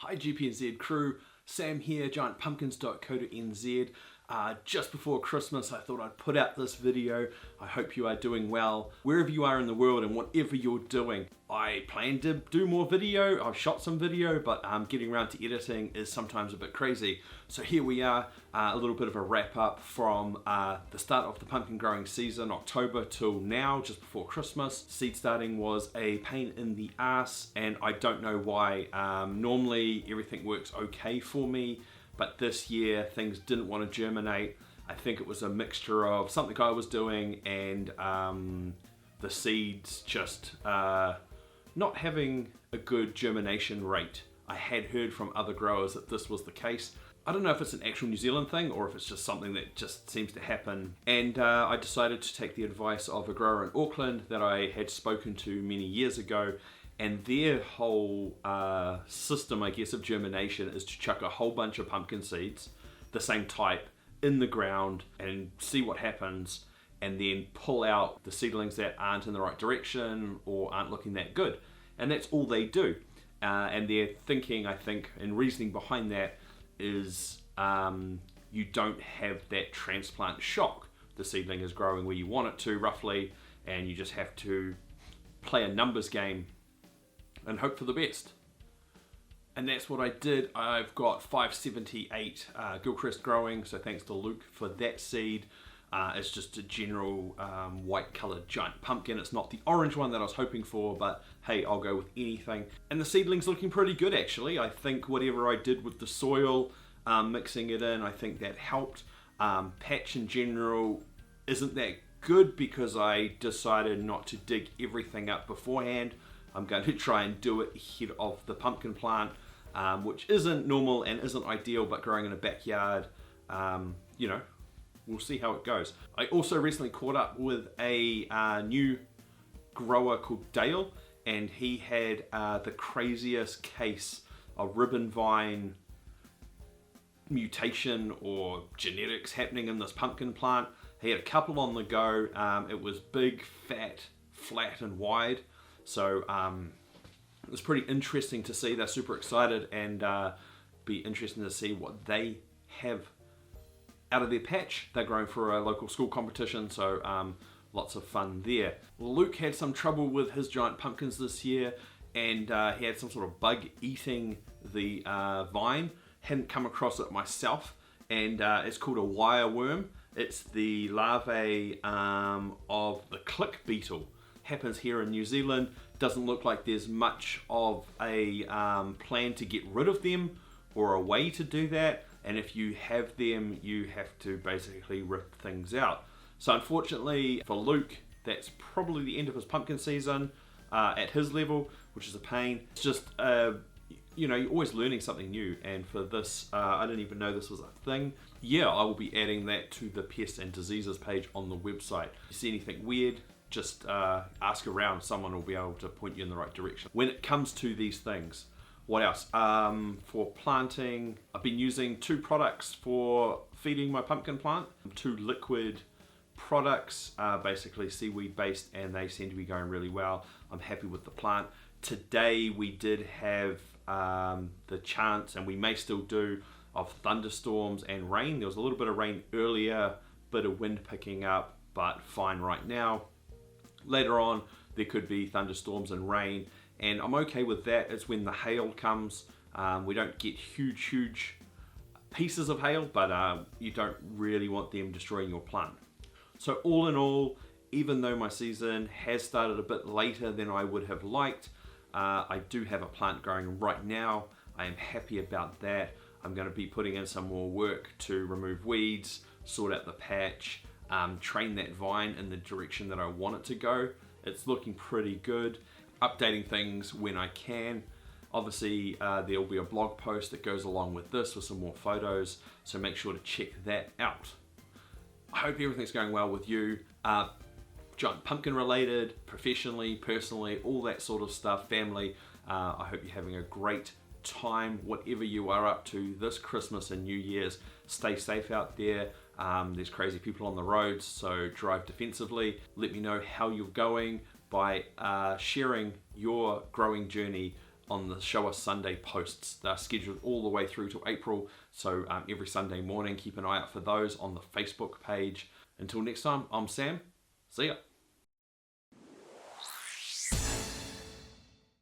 Hi GPNZ crew, Sam here, giantpumpkins.co.nz. Just before Christmas I thought I'd put out this video. I hope you are doing well. Wherever you are in the world and whatever you're doing. I plan to do more video, I've shot some video, but getting around to editing is sometimes a bit crazy. So here we are, a little bit of a wrap up from the start of the pumpkin growing season, October till now, just before Christmas. Seed starting was a pain in the ass and I don't know why. Normally everything works okay for me, but this year things didn't want to germinate. I think it was a mixture of something I was doing and the seeds just not having a good germination rate. I had heard from other growers that this was the case. I don't know if it's an actual New Zealand thing or if it's just something that just seems to happen. And I decided to take the advice of a grower in Auckland that I had spoken to many years ago. And their whole system, I guess, of germination is to chuck a whole bunch of pumpkin seeds, the same type, in the ground and see what happens, and then pull out the seedlings that aren't in the right direction or aren't looking that good. And that's all they do. And their thinking, I think, and reasoning behind that is you don't have that transplant shock. The seedling is growing where you want it to, roughly, and you just have to play a numbers game and hope for the best. And that's what I did. I've got 578 Gilchrist growing, so thanks to Luke for that seed. It's just a general white coloured giant pumpkin. It's not the orange one that I was hoping for, but hey, I'll go with anything. And the seedling's looking pretty good actually. I think whatever I did with the soil, mixing it in, I think that helped. Patch in general isn't that good because I decided not to dig everything up beforehand. I'm going to try and do it ahead of the pumpkin plant, which isn't normal and isn't ideal, but growing in a backyard, you know, we'll see how it goes. I also recently caught up with a new grower called Dale, and he had the craziest case of ribbon vine mutation or genetics happening in this pumpkin plant. He had a couple on the go. It was big, fat, flat and wide. So it was pretty interesting to see. They're super excited, and be interesting to see what they have out of their patch. They're growing for a local school competition, so lots of fun there. Luke had some trouble with his giant pumpkins this year, and he had some sort of bug eating the vine. Hadn't come across it myself, and it's called a wire worm. It's the larvae of the click beetle. Happens here in New Zealand. Doesn't look like there's much of a plan to get rid of them or a way to do that, and if you have them you have to basically rip things out. So unfortunately for Luke, that's probably the end of his pumpkin season at his level, which is a pain. It's just you know, you're always learning something new, and for this I didn't even know this was a thing. Yeah, I will be adding that to the pests and diseases page on the website. If you see anything weird, just ask around, someone will be able to point you in the right direction. When it comes to these things, what else? For planting, I've been using 2 products for feeding my pumpkin plant. 2 liquid products, basically seaweed based, and they seem to be going really well. I'm happy with the plant. Today we did have the chance, and we may still do, of thunderstorms and rain. There was a little bit of rain earlier, bit of wind picking up, but fine right now. Later on, there could be thunderstorms and rain, and I'm okay with that. It's when the hail comes. We don't get huge pieces of hail, but you don't really want them destroying your plant. So all in all, even though my season has started a bit later than I would have liked, I do have a plant growing right now. I am happy about that. I'm going to be putting in some more work to remove weeds, sort out the patch, train that vine in the direction that I want it to go. It's looking pretty good. Updating things when I can. Obviously there'll be a blog post that goes along with this with some more photos, so make sure to check that out. I hope everything's going well with you. Giant pumpkin related, professionally, personally, all that sort of stuff, family. I hope you're having a great time, whatever you are up to this Christmas and New Year's. Stay safe out there. There's crazy people on the roads, so drive defensively. Let me know how you're going by sharing your growing journey on the Show Us Sunday posts. They're scheduled all the way through to April, so every Sunday morning, keep an eye out for those on the Facebook page. Until next time, I'm Sam. See ya.